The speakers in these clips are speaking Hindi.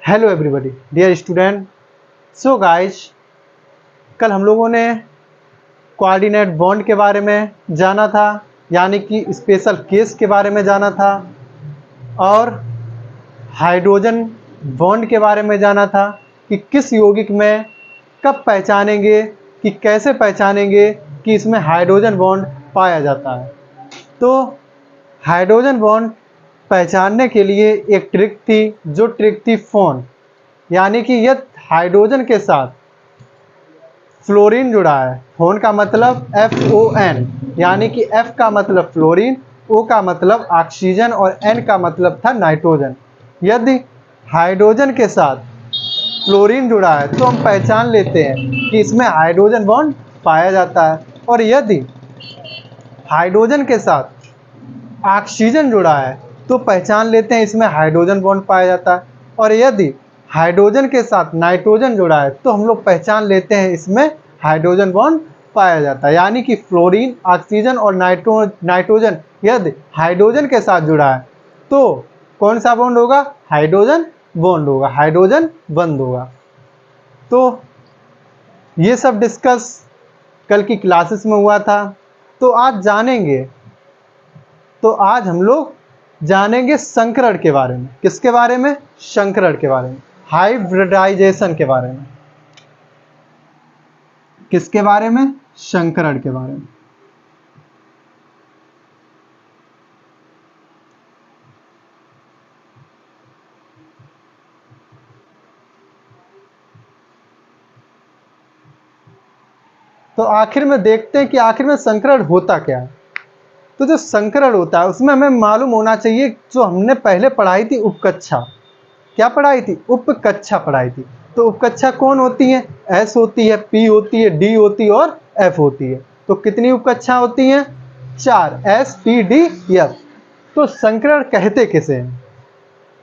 Hello everybody dear student. So guys, कल हम लोगों ने कोऑर्डिनेट बॉन्ड के बारे में जाना था, यानी कि स्पेशल केस के बारे में जाना था, और हाइड्रोजन बॉन्ड के बारे में जाना था कि किस यौगिक में कब पहचानेंगे, कि कैसे पहचानेंगे कि इसमें हाइड्रोजन बॉन्ड पाया जाता है। तो हाइड्रोजन बॉन्ड पहचानने के लिए एक ट्रिक थी, जो ट्रिक थी फोन, यानी कि यह हाइड्रोजन के साथ फ्लोरीन जुड़ा है। फोन का मतलब FON, यानी कि F का मतलब फ्लोरीन, O का मतलब ऑक्सीजन और N का मतलब था नाइट्रोजन। यदि हाइड्रोजन के साथ फ्लोरीन जुड़ा है तो हम पहचान लेते हैं कि इसमें हाइड्रोजन बॉन्ड पाया जाता है, और यदि हाइड्रोजन के साथ ऑक्सीजन जुड़ा है तो पहचान लेते हैं इसमें हाइड्रोजन बॉन्ड पाया जाता है, और यदि हाइड्रोजन के साथ नाइट्रोजन जुड़ा है तो हम लोग पहचान लेते हैं इसमें हाइड्रोजन बॉन्ड पाया जाता है। यानी कि फ्लोरीन, ऑक्सीजन और नाइट्रोजन यदि हाइड्रोजन के साथ जुड़ा है तो कौन सा बॉन्ड होगा? हाइड्रोजन बॉन्ड होगा, हाइड्रोजन बंद होगा। तो ये सब डिस्कस कल की क्लासेस में हुआ था। तो आज हम लोग जानेंगे संकरण के बारे में। किसके बारे में? संकरण के बारे में, हाइब्रिडाइजेशन के बारे में। किसके बारे में? संकरण के बारे में। तो आखिर में देखते हैं कि आखिर में संकरण होता क्या है। तो जो संकरण होता है उसमें हमें मालूम होना चाहिए, जो हमने पहले पढ़ाई थी उपकक्षा। क्या पढ़ाई थी? उपकक्षा पढ़ाई थी। तो उपकक्षा कौन होती है? S होती है, P होती है, D होती है और F होती है। तो कितनी उपकक्षा होती हैं? 4, S, P, D, F। तो संकरण कहते किसे हैं?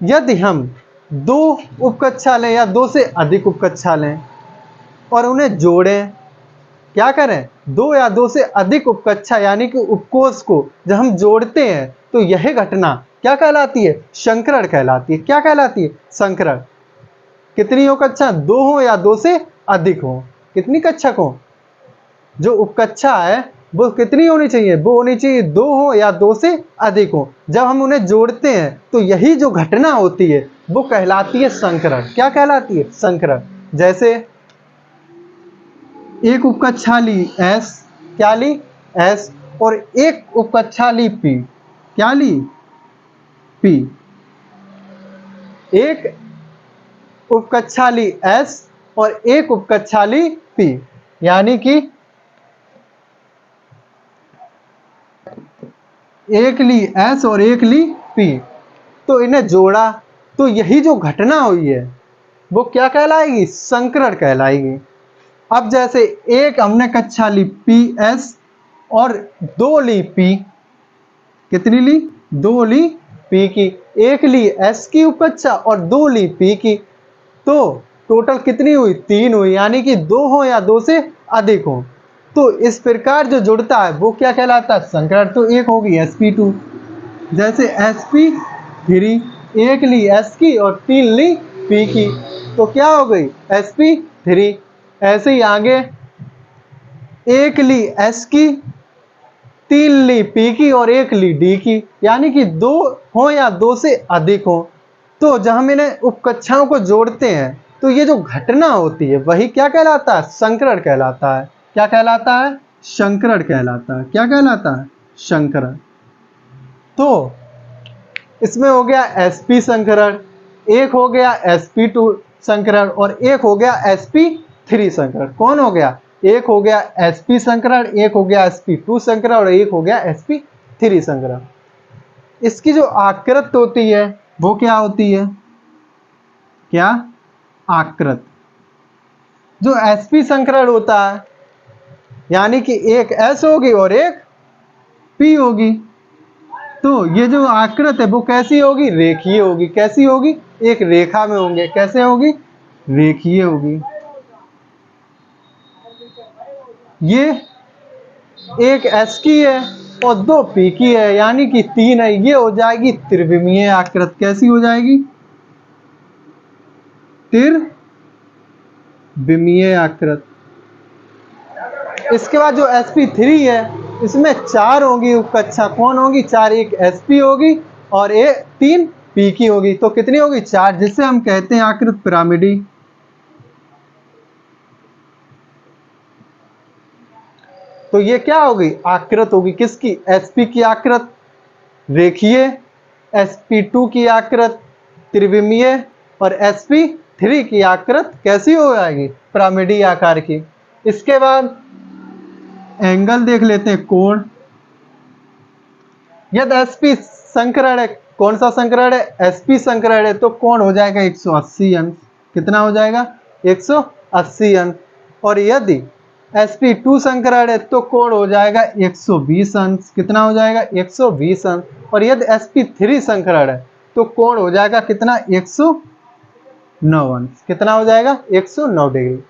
यदि हम दो उपकक्षा लें या दो से अधिक उपकक्षा लें और उन्हें जोड़ें, क्या करें? दो या दो से अधिक उपकक्षा यानी कि उपकोष को जब हम जोड़ते हैं तो यह घटना क्या कहलाती है? संकरण कहलाती है। क्या कहलाती है? संकरण। कितनी हो कक्षा? दो हो या दो से अधिक हो। कितनी कक्षा को? जो उपकक्षा है वो कितनी होनी चाहिए? वो होनी चाहिए दो हो या दो से अधिक हो। जब हम उन्हें जोड़ते हैं तो यही जो घटना होती है वो कहलाती है संकरण। क्या कहलाती है? संकरण। जैसे एक उपकक्षा ली S, क्या ली? S, और एक उपकक्षा ली P, क्या ली? P। एक उपकक्षा ली S और एक उपकक्षा ली P, यानी कि एक ली S और एक ली P। तो इन्हें जोड़ा तो यही जो घटना हुई है वो क्या कहलाएगी? संकरण कहलाएगी। अब जैसे एक हमने कक्षा ली PS और दो ली P, कितनी ली? दो ली P की। एक ली S की उपकक्षा और दो ली P की। तो टोटल कितनी हुई? 3 हुई, यानी कि दो हो या दो से अधिक हो। तो इस प्रकार जो जुड़ता है वो क्या कहलाता है? संकरण। तो एक होगी sp2, जैसे sp3, एक ली S की और 3 ली P की, तो क्या हो गई? sp3। ऐसे ही आगे एक ली S की, 3 ली P की और एक ली D की, यानी कि दो हो या दो से अधिक हो। तो जब हम इन्हें उपकक्षाओं को जोड़ते हैं तो ये जो घटना होती है वही क्या कहलाता है? संकरण कहलाता है। क्या कहलाता है? संकरण कहलाता है। क्या कहलाता है? संकरण। तो इसमें हो गया sp संकरण, एक हो गया sp2 संकरण और एक हो गया sp3 संकरण। कौन हो गया? एक हो गया sp संकरण, एक हो गया sp2 संकरण और एक हो गया sp3 संकरण। इसकी जो आकृत होती है वो क्या होती है? क्या? आकृत। जो sp संकरण होता है यानी कि एक S होगी और एक P होगी, तो ये जो आकृत है वो कैसी होगी? रेखीय होगी। कैसी होगी? एक रेखा में होंगे। कैसे होगी? रेखीय होगी। ये एक S की है और दो P की है, यानी कि 3 है। ये हो जाएगी त्रिविमीय आकृत। कैसी हो जाएगी? त्रिविमीय आकृत। इसके बाद जो sp3 है इसमें 4 होगी उपकक्षा। कौन होगी? 4। एक sp होगी और 3 p की होगी। तो कितनी होगी? 4, जिससे हम कहते हैं आकृत पिरामिडी। तो ये क्या होगी? आकृत होगी। किसकी? sp की आकृत रेखीय, sp2 की आकृत त्रिविमीय और sp3 की आकृत कैसी हो जाएगी? पिरामिडी आकार की। इसके बाद एंगल देख लेते हैं, कोण। यदि sp संकरण है, कौन सा संकरण है? sp संकरण है, तो कोण हो जाएगा 180 अंश। कितना हो जाएगा? 180 अंश। और यदि sp2 संकरण है तो कोण हो जाएगा 120 अंश। कितना हो जाएगा? 120 अंश। और यदि sp3 संकरण है तो कोण हो जाएगा कितना? 109 अंश। कितना हो जाएगा? 109 डिग्री।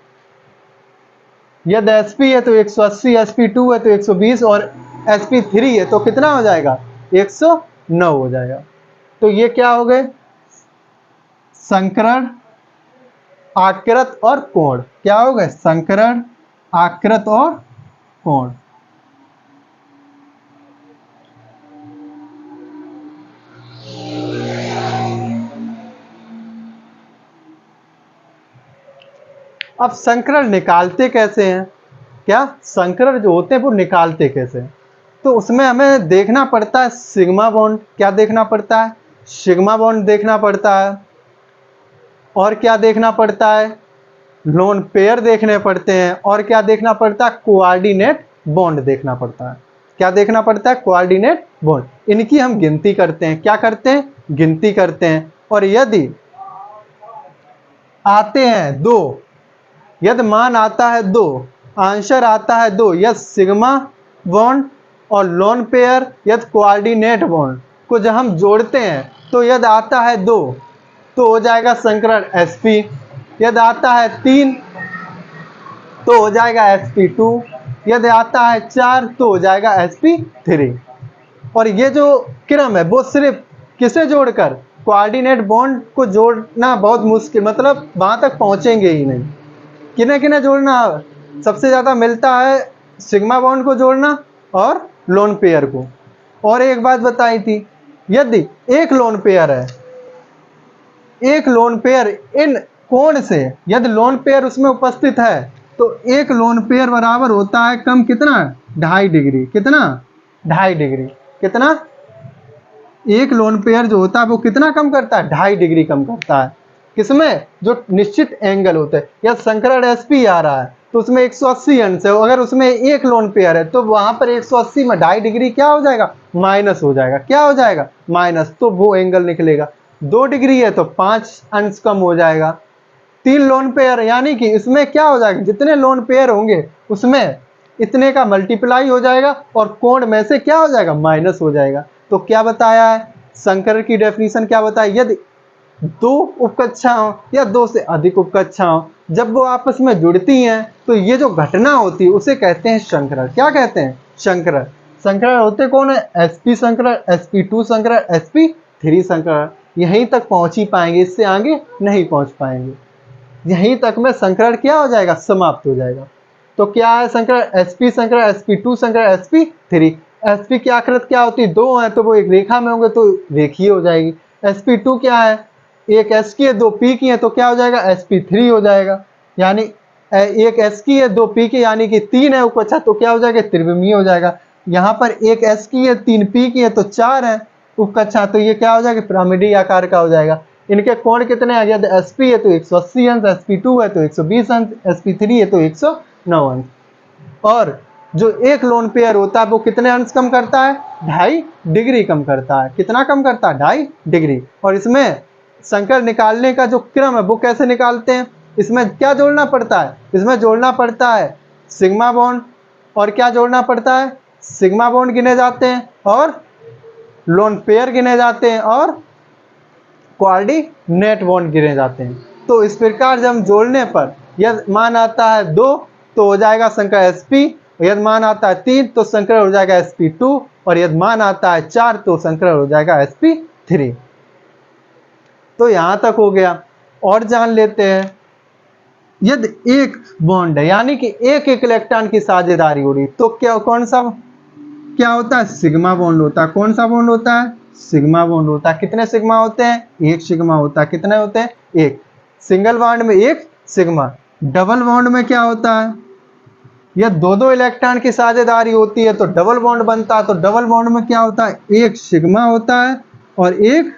यदि sp है तो 180, sp2 है तो 120 और sp3 है तो कितना हो जाएगा? 109 हो जाएगा। तो ये क्या हो गए? संकरण, आकृत और कोण। क्या हो गए? संकरण, आकृत और कोण। अब संकरण निकालते कैसे हैं? क्या संकरण जो होते हैं वो निकालते कैसे हैं? तो उसमें हमें देखना पड़ता है सिग्मा बॉन्ड। क्या देखना पड़ता है? सिग्मा बॉन्ड देखना पड़ता है। और क्या देखना पड़ता है? लोन पेयर देखने पड़ते हैं। और क्या देखना पड़ता है? कोऑर्डिनेट बॉन्ड देखना पड़ता है। क्या देखना पड़ता है? Coordinate bond. इनकी हम गिनती करते हैं। क्या करते हैं? गिनती करते हैं। और यदि आते हैं 2, यदि मान आता है 2, आंसर आता है 2, यदि सिग्मा बॉन्ड और लोन पेयर यदि कोऑर्डिनेट बॉन्ड को जब हम जोड़ते हैं तो यदि आता है 2 तो हो जाएगा संकरण sp। यदि आता है 3 तो हो जाएगा sp2। यदि आता है 4 तो हो जाएगा sp3। और ये जो क्रम है वो सिर्फ किसे जोड़कर? कोऑर्डिनेट बॉन्ड को जोड़ना बहुत मुश्किल, मतलब वहां तक पहुंचेंगे ही नहीं। किन्हें किन्हें जोड़ना सबसे ज्यादा मिलता है? सिग्मा बॉन्ड को जोड़ना और लोन पेयर को। और एक बात बताई थी, यदि एक लोन पेयर है, एक लोन पेयर इन कोण से, यदि लोन पेयर उसमें उपस्थित है तो एक लोन पेयर बराबर होता है कम कितना? 2.5 डिग्री। कितना? 2.5 डिग्री। कितना? एक लोन पेयर जो होता है वो कितना कम करता है? 2.5 डिग्री कम करता है। किसमें? जो निश्चित एंगल होते हैं। या संकरण sp आ रहा है तो उसमें 180 अंश है। अगर उसमें एक लोन पेयर है तो वहां पर 180 में 2.5 डिग्री क्या हो जाएगा? माइनस हो जाएगा। क्या हो जाएगा? माइनस। तो वो एंगल निकलेगा। 2 डिग्री है तो 5 अंश कम हो जाएगा। 3 लोन पेयर, यानी कि इसमें क्या हो जाएगा? जितने लोन पेयर होंगे उसमें इतने का मल्टीप्लाई हो जाएगा और कोण में से क्या हो जाएगा? माइनस हो जाएगा। तो क्या बताया है? संकरण की डेफिनेशन क्या बताई? यदि 2 उपकक्षाओं या 2 से अधिक उपकक्षाओं जब वो आपस में जुड़ती हैं तो ये जो घटना होती है उसे कहते हैं संकरण। क्या कहते हैं? संकरण। संकरण होते कौन है? sp संकरण, sp2 संकरण, sp3 संकरण। यहीं तक पहुंच ही पाएंगे, इससे आगे नहीं पहुंच पाएंगे। यहीं तक में संकरण क्या हो जाएगा? समाप्त हो जाएगा। तो क्या है संकरण? sp संकरण, sp2 संकरण, sp3। sp की आकृत क्या होती है? 2 है तो वो एक रेखा में होंगे तो रेखीय हो जाएगी। sp2 क्या है? एक s की है 2 p की है तो क्या हो जाएगा? sp3 हो जाएगा। यानी एक s की है 2 p की यानी कि 3 है उपकक्षा तो क्या हो जाएगा? त्रिविमीय हो जाएगा। यहाँ पर एक s की है 3 p की है तो 4 है उपकक्षा तो ये क्या हो जाएगा? पिरामिडी आकार का हो जाएगा। इनके कोण कितने आ गए? sp है तो 180 अंश, sp2 है तो 120 अंश, sp3 है तो 109 अंश। और जो एक लोन पेयर होता है वो कितने अंश कम करता है? 2.5 डिग्री कम करता है। कितना कम करता है? 2.5 डिग्री। और इसमें संकरण निकालने का जो क्रम है वो कैसे निकालते हैं? इसमें क्या जोड़ना पड़ता है? इसमें जोड़ना पड़ता है सिग्मा बॉन्ड। और क्या जोड़ना पड़ता है? सिग्मा बॉन्ड गिने जाते हैं और लोन पेयर गिने जाते हैं और कोऑर्डिनेट बॉन्ड गिने जाते हैं। तो इस प्रकार जब हम जोड़ने पर यदि मान आता है 2 तो हो जाएगा संकरण sp। यदि मान आता है 3 तो संकरण हो जाएगा sp2। और यदि मान आता है 4 तो संकरण हो जाएगा sp3। तो यहां तक हो गया। और जान लेते हैं, यदि एक बॉन्ड है यानी कि एक इलेक्ट्रॉन की साझेदारी हो रही तो क्या होता है, सिग्मा बॉन्ड होता है। कौन सा बॉन्ड होता है, सिग्मा बॉन्ड होता है। कितने सिग्मा होते हैं, एक सिग्मा होता है। कितने होते हैं, एक। सिंगल बॉन्ड में एक सिग्मा। डबल बॉन्ड में क्या होता है, यह दो इलेक्ट्रॉन की साझेदारी होती है तो डबल बॉन्ड बनता है। तो डबल बॉन्ड में क्या होता है, एक सिग्मा होता है और एक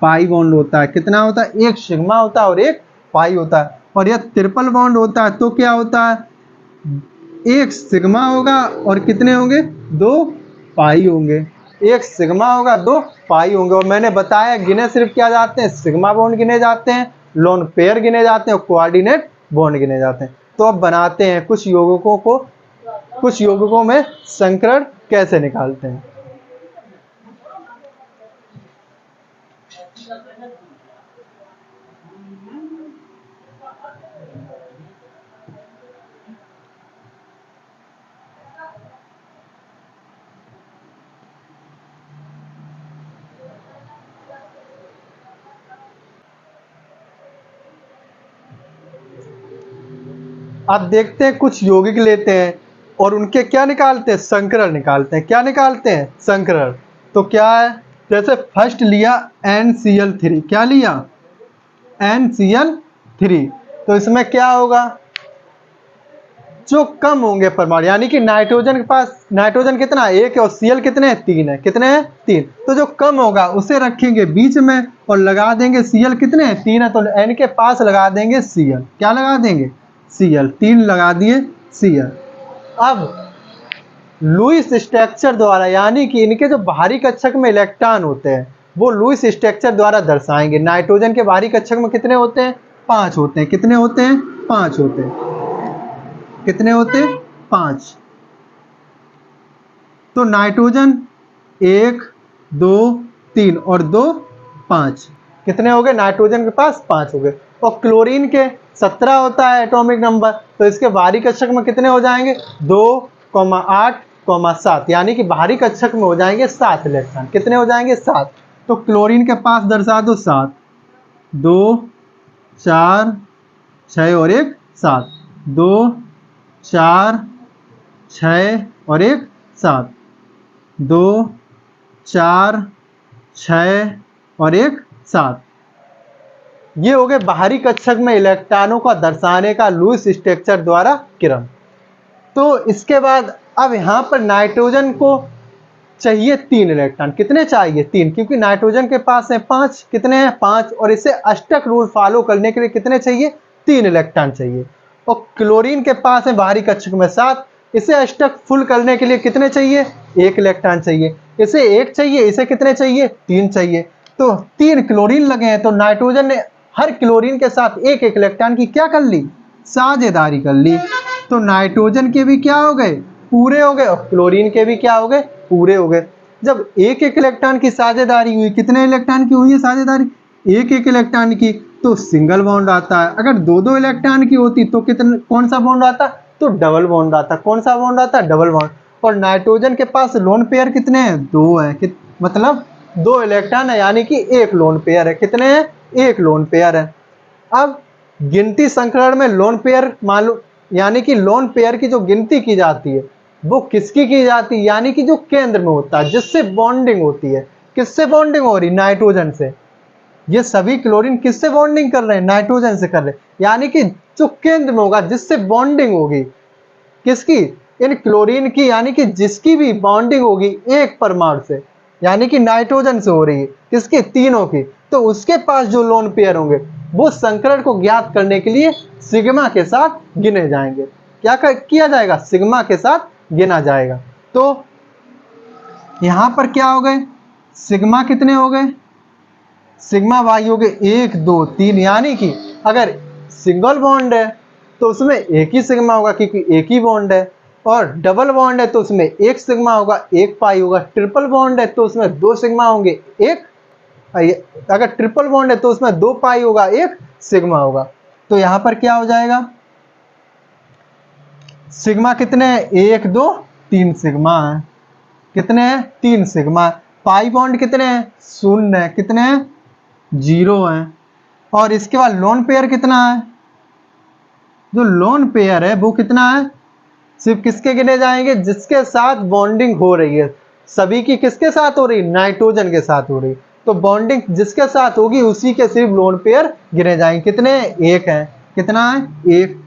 पाई बॉन्ड होता है। कितना होता है, एक सिग्मा होता है और एक पाई होता है। और यह ट्रिपल बॉन्ड होता है तो क्या होता है, एक सिग्मा होगा और कितने होंगे, दो पाई होंगे। एक सिग्मा होगा, दो पाई होंगे। और मैंने बताया गिने सिर्फ क्या जाते हैं, सिग्मा बॉन्ड गिने जाते हैं, लोन पेयर गिने जाते हैं और कोऑर्डिनेट बॉन्ड गिने जाते हैं। तो अब बनाते हैं कुछ यौगिकों में संकरण कैसे निकालते हैं। अब देखते हैं कुछ यौगिक लेते हैं और उनके क्या निकालते हैं, संकरण निकालते हैं। क्या निकालते हैं, संकरण। तो क्या है, जैसे फर्स्ट लिया NCl3। क्या लिया, NCl3। तो इसमें क्या होगा, जो कम होंगे परमाणु यानी कि नाइट्रोजन के पास नाइट्रोजन कितना है, एक है और Cl कितने हैं, तीन है। कितने हैं, तीन। तो जो कम होगा उसे रखेंगे बीच में और लगा देंगे Cl कितने हैं, तीन है। तो N के पास लगा देंगे Cl। क्या लगा देंगे, Cl। तीन लगा दिए Cl। अब लुईस स्ट्रक्चर द्वारा यानी कि इनके जो बाहरी कक्षक में इलेक्ट्रॉन होते हैं वो लुईस स्ट्रक्चर द्वारा दर्शाएंगे। नाइट्रोजन के बाहरी कक्षक में कितने होते हैं, 5 होते हैं। कितने होते हैं, 5 होते हैं। कितने होते हैं, 5। तो नाइट्रोजन 1 2 3 और 2 5। कितने हो गए, नाइट्रोजन के पास 5 हो गए। और क्लोरीन के 17 होता है एटॉमिक नंबर। तो इसके बाहरी कक्षक में कितने हो जाएंगे, 2 8 7 यानी कि बाहरी कक्षक में हो जाएंगे 7 इलेक्ट्रॉन। कितने हो जाएंगे, 7। तो क्लोरीन के पास दर्शा दो 7, 2 4 6 और 1 7, 2 4 6 और 1 7, 2 4 6 और 1 7। ये हो गए बाहरी कक्षक में इलेक्ट्रॉनों का दर्शाने का लुईस स्ट्रक्चर द्वारा क्रम। तो इसके बाद अब यहाँ पर नाइट्रोजन को चाहिए 3 इलेक्ट्रॉन। कितने चाहिए, 3, क्योंकि नाइट्रोजन के पास है 5। कितने हैं, 5। और इसे अष्टक रूल फॉलो करने के लिए कितने चाहिए, 3 इलेक्ट्रॉन चाहिए। और क्लोरीन के पास है बाहरी कक्षक में 7। इसे अष्टक फुल करने के लिए कितने चाहिए, 1 इलेक्ट्रॉन चाहिए। इसे 1 चाहिए, इसे कितने चाहिए, 3 चाहिए। तो 3 क्लोरीन लगे हैं। तो नाइट्रोजन ने हर क्लोरीन के साथ एक इलेक्ट्रॉन की क्या कर ली, साझेदारी कर ली। तो नाइट्रोजन के भी क्या हो गए, पूरे हो गए और क्लोरीन के भी क्या हो गए, पूरे हो गए। जब एक इलेक्ट्रॉन की साझेदारी हुई, कितने इलेक्ट्रॉन की हुई है साझेदारी, एक इलेक्ट्रॉन की, तो सिंगल बॉन्ड आता है। अगर दो इलेक्ट्रॉन की होती तो कितने, कौन सा बॉन्ड आता, तो डबल बॉन्ड आता। कौन सा बॉन्ड आता, डबल बॉन्ड। और नाइट्रोजन के पास लोन पेयर कितने हैं, 2 है। मतलब 2 इलेक्ट्रॉन है यानी कि एक लोन पेयर है। कितने हैं, एक लोन पेयर है। अब गिनती संकरण में लोन पेयर मालूम यानी कि लोन पेयर की जो गिनती की जाती है वो किसकी की जाती है, यानी कि जो केंद्र में होता है, जिससे बॉन्डिंग होती है। किससे बॉन्डिंग हो रही, नाइट्रोजन से। ये सभी क्लोरीन किससे बॉन्डिंग कर रहे हैं, नाइट्रोजन से कर रहे हैं। यानी कि जो केंद्र में होगा, जिससे बॉन्डिंग होगी, किसकी, इन क्लोरीन की, यानी कि जिसकी भी बॉन्डिंग होगी एक परमाणु से, यानी कि नाइट्रोजन से हो रही है, किसकी, तीनों की, तो उसके पास जो लोन पेयर होंगे वो संकरण को ज्ञात करने के लिए सिग्मा के साथ गिने जाएंगे। क्या किया जाएगा, सिग्मा के साथ गिना जाएगा। तो यहां पर क्या हो गए, सिग्मा कितने हो गए, सिग्मा वाई हो गए 1 2 3। यानी कि अगर सिंगल बॉन्ड है तो उसमें एक ही सिग्मा होगा क्योंकि एक ही बॉन्ड है। और डबल बॉन्ड है तो उसमें एक सिग्मा होगा, एक पाई होगा। ट्रिपल बॉन्ड है तो उसमें 2 सिग्मा होंगे, एक, अगर ट्रिपल बॉन्ड है तो उसमें 2 पाई होगा, एक सिग्मा होगा। तो यहां पर क्या हो जाएगा, सिग्मा कितने हैं, 1 2 3 सिग्मा है। कितने हैं, 3 सिग्मा। पाई बॉन्ड कितने हैं, 0 है। कितने हैं, 0 है। और इसके बाद लोन पेयर कितना है, जो लोन पेयर है वो कितना है, सिर्फ किसके गिने जाएंगे, जिसके साथ बॉन्डिंग हो रही है। सभी की किसके साथ हो रही है, नाइट्रोजन के साथ हो रही है। तो बॉन्डिंग जिसके साथ होगी उसी के सिर्फ लोन पेयर गिने जाएंगे। कितने, एक है, कितना है, एक।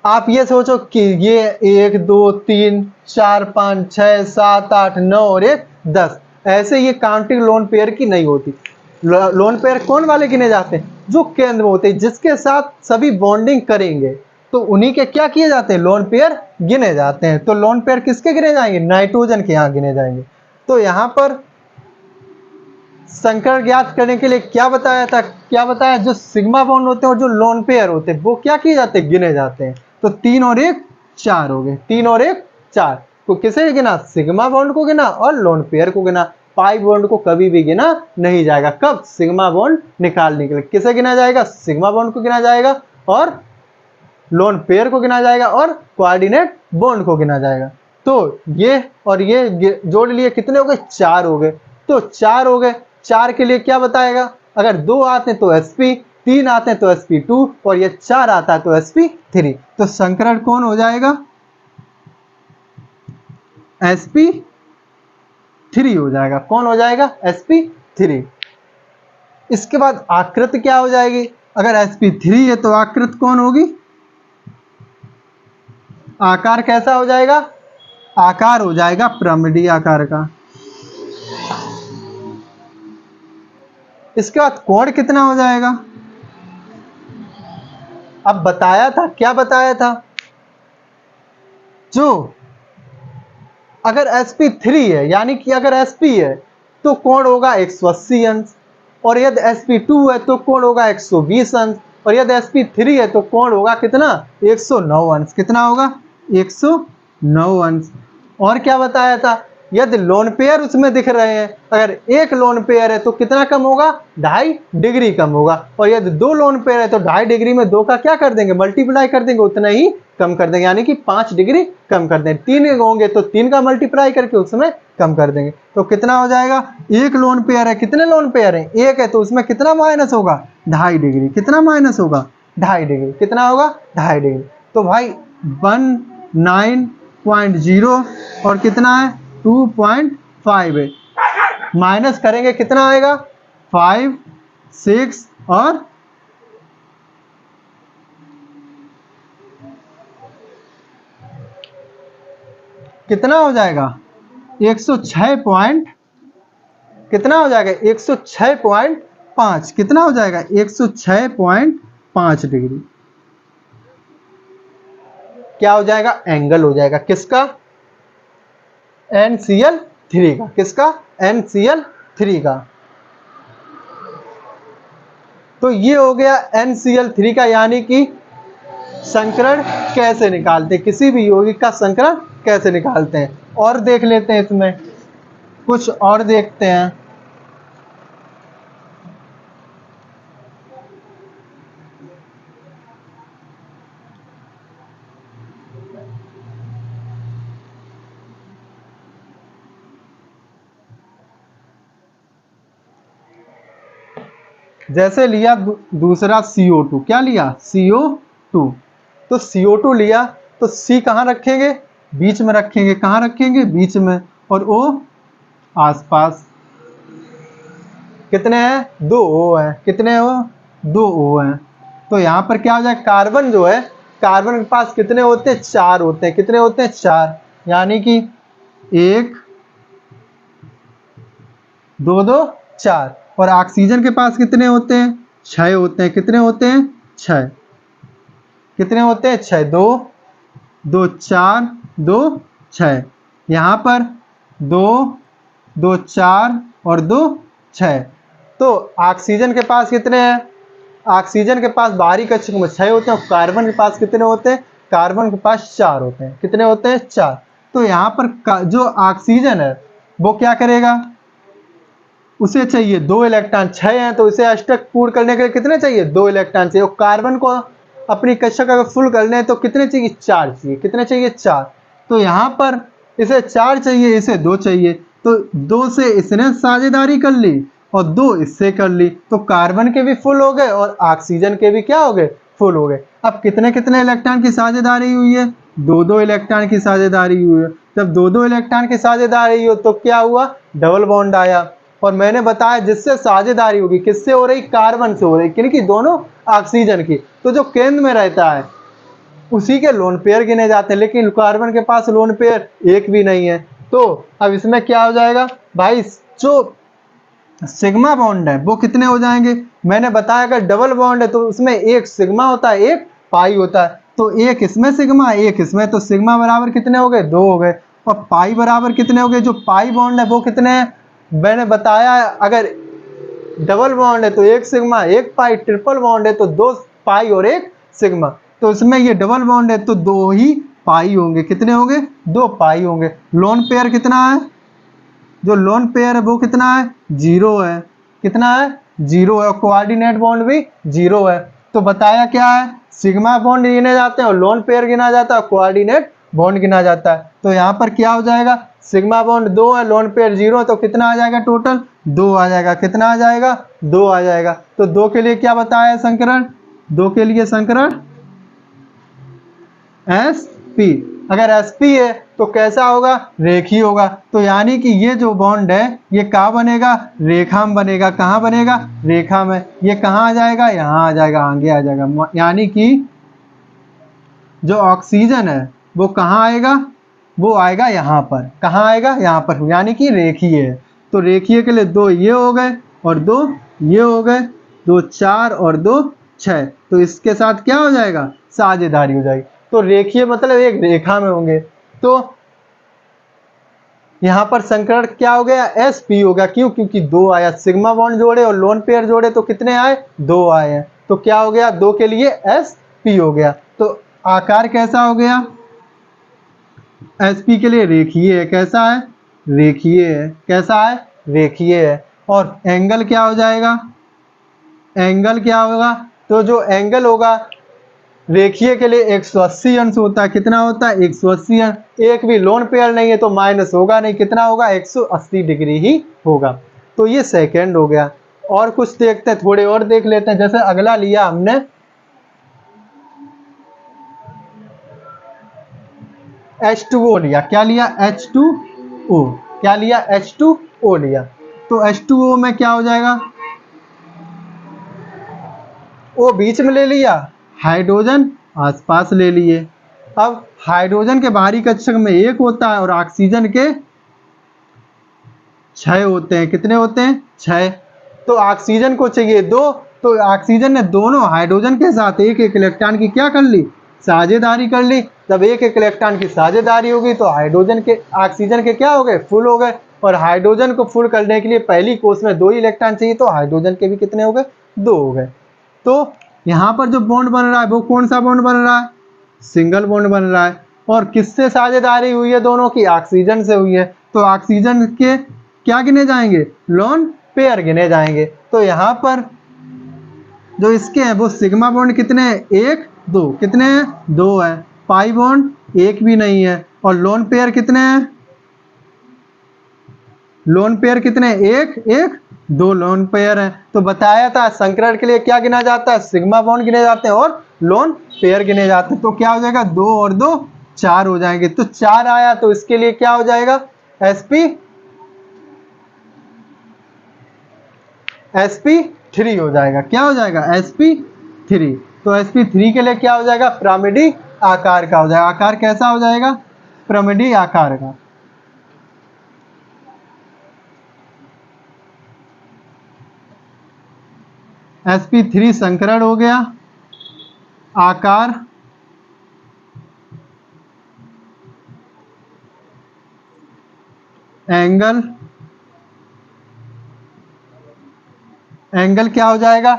आप ये सोचो कि ये 1 2 3 4 5 6 7 8 9 और 1 10, ऐसे ये काउंटिंग लोन पेयर की नहीं होती। लोन पेयर कौन वाले गिने जाते हैं, जो केंद्र में होते हैं, जिसके साथ सभी बॉन्डिंग करेंगे, तो उन्हीं के क्या किए जाते हैं, लोन पेयर गिने जाते हैं। तो लोन पेयर किसके गिने जाएंगे, नाइट्रोजन के यहाँ गिने जाएंगे। तो यहाँ पर संकर ज्ञात करने के लिए क्या बताया था, क्या बताया, जो सिग्मा बॉन्ड होते हैं और जो लोन पेयर होते हैं वो क्या किए जाते हैं, गिने जाते हैं। तो 3 और 1 4 हो गए, 3 और 1 4। तो किसे गिना, सिग्मा बॉन्ड को गिना और लोन पेयर को गिना। पाई बॉन्ड को कभी भी गिना नहीं जाएगा। कब, सिग्मा बॉन्ड निकालने के लिए किसे गिना जाएगा, सिग्मा बॉन्ड को गिना जाएगा और लोन पेयर को गिना जाएगा और कोऑर्डिनेट बॉन्ड को गिना जाएगा। तो ये और ये जोड़ लिए, कितने हो गए, 4 हो गए। तो 4 हो गए, 4 के लिए क्या बताएगा, अगर 2 आते हैं तो sp, 3 आते हैं तो sp2 और ये 4 आता है तो sp3। तो संकरण कौन हो जाएगा, sp3 हो जाएगा। कौन हो जाएगा, sp3। इसके बाद आकृति क्या हो जाएगी, अगर sp3 है तो आकृति कौन होगी, आकार कैसा हो जाएगा, आकार हो जाएगा पिरामिडीय आकार का। इसके बाद कोण कितना हो जाएगा, अब बताया था, क्या बताया था, जो अगर sp3 है यानी कि अगर sp है तो कोण होगा 180 अंश, और यदि sp2 है तो कोण होगा 120 अंश, और यदि sp3 है तो कोण होगा कितना, 109 अंश। कितना होगा, 109 अंश। और क्या बताया था, यदि लोन पेयर उसमें दिख रहे हैं, अगर एक लोन पेयर है तो कितना कम होगा, 2.5 डिग्री कम होगा, और यदि 2 लोन पेयर है तो 2.5 डिग्री में 2 का क्या कर देंगे, मल्टीप्लाई कर देंगे, उतना ही कम कर देंगे, यानी कि 5 डिग्री कम कर देंगे। 3 होंगे तो 3 का मल्टीप्लाई करके उसमें कम कर देंगे। तो कितना हो जाएगा, एक लोन पेयर है, कितने लोन पेयर है, एक है, तो उसमें कितना माइनस होगा, 2.5 डिग्री। कितना माइनस होगा, 2.5 डिग्री। कितना होगा, 2.5 डिग्री। तो भाई 19.0 और कितना है, 2.5 है, माइनस करेंगे कितना आएगा, 5 6 और कितना हो जाएगा, 106 पॉइंट, कितना हो जाएगा, 106.5। कितना हो जाएगा, 106.5 डिग्री। क्या हो जाएगा, एंगल हो जाएगा, किसका, NCl3 का। किसका, NCl3 का। तो ये हो गया NCl3 का, यानी कि संकरण कैसे निकालते हैं, किसी भी यौगिक का संकरण कैसे निकालते हैं। और देख लेते हैं, इसमें कुछ और देखते हैं। जैसे लिया दूसरा CO2, क्या लिया, CO2। तो CO2 लिया तो C कहाँ रखेंगे, बीच में रखेंगे, कहाँ रखेंगे, बीच में, और O आसपास। कितने हैं, 2 O हैं, कितने हो, 2 O हैं। तो यहाँ पर क्या हो जाए, कार्बन जो है, कार्बन के पास कितने होते हैं, 4 होते हैं। कितने होते हैं, 4, यानी कि 1 2 2 4। और ऑक्सीजन के पास कितने होते हैं, 6 होते हैं। कितने होते हैं, 6। कितने होते हैं, 6, 2 2 4 2 6। यहाँ पर 2 2 4 और 2 6। तो ऑक्सीजन के पास कितने हैं, ऑक्सीजन के पास बाहरी कक्षक में 6 होते हैं, और कार्बन के पास कितने होते हैं, कार्बन के पास 4 होते हैं। कितने होते हैं, 4। तो यहाँ पर जो ऑक्सीजन है वो क्या करेगा, उसे चाहिए 2 इलेक्ट्रॉन, 6 हैं तो इसे अष्टक पूर्ण करने के लिए कितने चाहिए, 2 इलेक्ट्रॉन चाहिए। और कार्बन को अपनी कक्षक अगर फुल करने हैं तो कितने चाहिए, 4 चाहिए। कितने चाहिए, 4। तो यहाँ पर इसे 4 चाहिए, इसे 2 चाहिए, तो 2 से इसने साझेदारी कर ली और 2 इससे कर ली, तो कार्बन के भी फुल हो गए और ऑक्सीजन के भी क्या हो गए, फुल हो गए। अब कितने कितने इलेक्ट्रॉन की साझेदारी हुई है, 2-2 इलेक्ट्रॉन की साझेदारी हुई है। जब 2-2 इलेक्ट्रॉन की साझेदारी हो तो क्या हुआ, डबल बॉन्ड आया। और मैंने बताया जिससे साझेदारी होगी किससे हो रही, कार्बन से हो रही, किनकी, दोनों ऑक्सीजन की। तो जो केंद्र में रहता है उसी के लोन पेयर गिने जाते हैं, लेकिन कार्बन के पास लोन पेयर एक भी नहीं है। तो अब इसमें क्या हो जाएगा भाई, जो सिग्मा बॉन्ड है वो कितने हो जाएंगे, मैंने बताया अगर डबल बॉन्ड है तो उसमें एक सिग्मा होता है, एक पाई होता है। तो एक इसमें सिग्मा, एक इसमें, तो सिग्मा बराबर कितने हो गए, 2 हो गए। और पाई बराबर कितने हो गए, जो पाई बॉन्ड है वो कितने हैं, मैंने बताया अगर डबल बॉन्ड है तो एक सिग्मा एक पाई, ट्रिपल बॉन्ड है तो 2 पाई और एक सिग्मा। तो इसमें ये डबल बॉन्ड है तो 2 ही पाई होंगे, कितने होंगे, 2 पाई होंगे। लोन पेयर कितना है, जो लोन पेयर है वो कितना है, 0 है, कितना है, 0 है। और कोऑर्डिनेट बॉन्ड भी 0 है। तो बताया क्या है, सिग्मा बॉन्ड गिने जाते हैं और लोन पेयर गिना जाता है, कोऑर्डिनेट बॉन्ड गिना जाता है। तो यहाँ पर क्या हो जाएगा, सिग्मा बॉन्ड 2 है, लोन पेयर 0 है, तो कितना आ जाएगा, टोटल 2 आ जाएगा। कितना आ जाएगा, 2 आ जाएगा। तो 2 के लिए क्या बताया है संकरण, 2 के लिए संकरण sp। अगर sp है तो कैसा होगा, रेखीय होगा। तो यानी कि ये जो बॉन्ड है ये कहाँ बनेगा, रेखा में बनेगा। कहाँ बनेगा, रेखा में। ये कहाँ आ जाएगा, यहाँ आ जाएगा, आगे आ जाएगा। यानी कि जो ऑक्सीजन है वो कहाँ आएगा, वो आएगा यहाँ पर। कहाँ आएगा, यहाँ पर, यानी कि रेखीय है। तो रेखीय के लिए 2 ये हो गए और 2 ये हो गए, 2 4 और 2 6। तो इसके साथ क्या हो जाएगा, साझेदारी हो जाएगी। तो रेखीय मतलब एक रेखा में होंगे। तो यहाँ पर संकरण क्या हो गया, sp हो गया। क्यों, क्योंकि 2 आया, सिग्मा बॉन्ड जोड़े और लोन पेयर जोड़े तो कितने आए, 2 आए हैं। तो क्या हो गया, 2 के लिए sp हो गया। तो आकार कैसा हो गया, sp के लिए रेखीय है। कैसा है, रेखीय है। कैसा है, रेखीय है। और एंगल क्या हो जाएगा, एंगल क्या होगा, तो जो एंगल होगा रेखीय के लिए 180 अंश होता है। कितना होता है, 180 अंश। एक भी लोन पेयर नहीं है तो माइनस होगा नहीं, कितना होगा, 180 डिग्री ही होगा। तो ये सेकंड हो गया। और कुछ देखते हैं, थोड़े और देख लेते हैं। जैसे अगला लिया हमने H2O लिया। क्या लिया, H2O। क्या लिया, H2O लिया। तो H2O में क्या हो जाएगा, O बीच में ले लिया, हाइड्रोजन आसपास ले लिए। अब हाइड्रोजन के बाहरी कक्षक में 1 होता है और ऑक्सीजन के 6 होते हैं। कितने होते हैं, 6। तो ऑक्सीजन को चाहिए 2, तो ऑक्सीजन ने दोनों हाइड्रोजन के साथ एक एक इलेक्ट्रॉन की क्या कर ली, साझेदारी कर ली। जब एक एक इलेक्ट्रॉन की साझेदारी होगी तो हाइड्रोजन के, ऑक्सीजन के क्या हो गए, फुल हो गए। और हाइड्रोजन को फुल करने के लिए पहली कोष में 2 इलेक्ट्रॉन चाहिए, तो हाइड्रोजन के भी कितने हो गए, 2 हो गए। तो यहाँ पर जो बॉन्ड बन रहा है वो कौन सा बॉन्ड बन रहा है, सिंगल बॉन्ड बन रहा है। और किससे साझेदारी हुई है, दोनों की, ऑक्सीजन से हुई है। तो ऑक्सीजन के क्या गिने जाएंगे, लोन पेयर गिने जाएंगे। तो यहाँ पर जो इसके हैं वो सिग्मा बॉन्ड कितने हैं, 1 2, कितने हैं, 2 है। पाई बॉन्ड एक भी नहीं है। और लोन पेयर कितने हैं, लोन पेयर कितने, 1 1 2 लोन पेयर है। तो बताया था संकरण के लिए क्या गिना जाता है, सिग्मा बॉन्ड गिने जाते हैं और लोन पेयर गिने जाते हैं। तो क्या हो जाएगा, 2 और 2 4 हो जाएंगे। तो 4 आया, तो इसके लिए क्या हो जाएगा, sp3 हो जाएगा। क्या हो जाएगा, sp3। तो sp3 के लिए क्या हो जाएगा, पिरामिडी आकार का हो जाएगा। आकार कैसा हो जाएगा, पिरामिडी आकार का। sp3 संकरण हो गया। आकार एंगल, एंगल क्या हो जाएगा,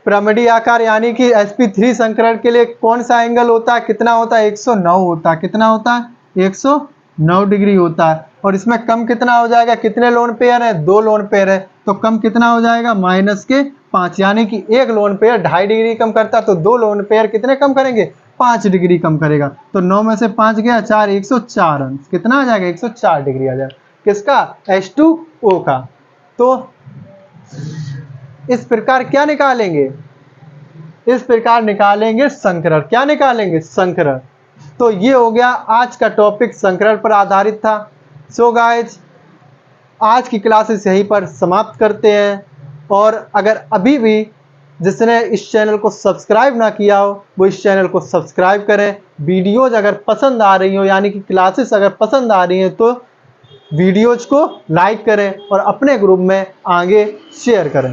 पिरामिडी आकार। यानी कि sp3 संकरण के लिए कौन सा एंगल होता है, कितना होता है, 109 होता है। कितना होता है, 109 डिग्री होता है। और इसमें कम कितना हो जाएगा, कितने लोन पेयर है, 2 लोन पेयर है। तो कम कितना हो जाएगा, -5। यानी कि एक लोन पेयर 2.5 डिग्री कम करता है, तो 2 लोन पेयर कितने कम करेंगे, 5 डिग्री कम करेगा। तो 9 में से 5 गया 4, 104 अंश। कितना आ जाएगा, 104 डिग्री आ जाएगा। किसका, H2O का। तो इस प्रकार क्या निकालेंगे? इस प्रकार निकालेंगे संकरण। क्या निकालेंगे? संकरण। तो ये हो गया आज का टॉपिक, संकरण पर आधारित था। सो गाइज, आज की क्लासेस यहीं पर समाप्त करते हैं। और अगर अभी भी जिसने इस चैनल को सब्सक्राइब ना किया हो वो इस चैनल को सब्सक्राइब करें। वीडियोज अगर पसंद आ रही हो, यानी कि क्लासेस अगर पसंद आ रही हैं, तो वीडियोज को लाइक करें और अपने ग्रुप में आगे शेयर करें।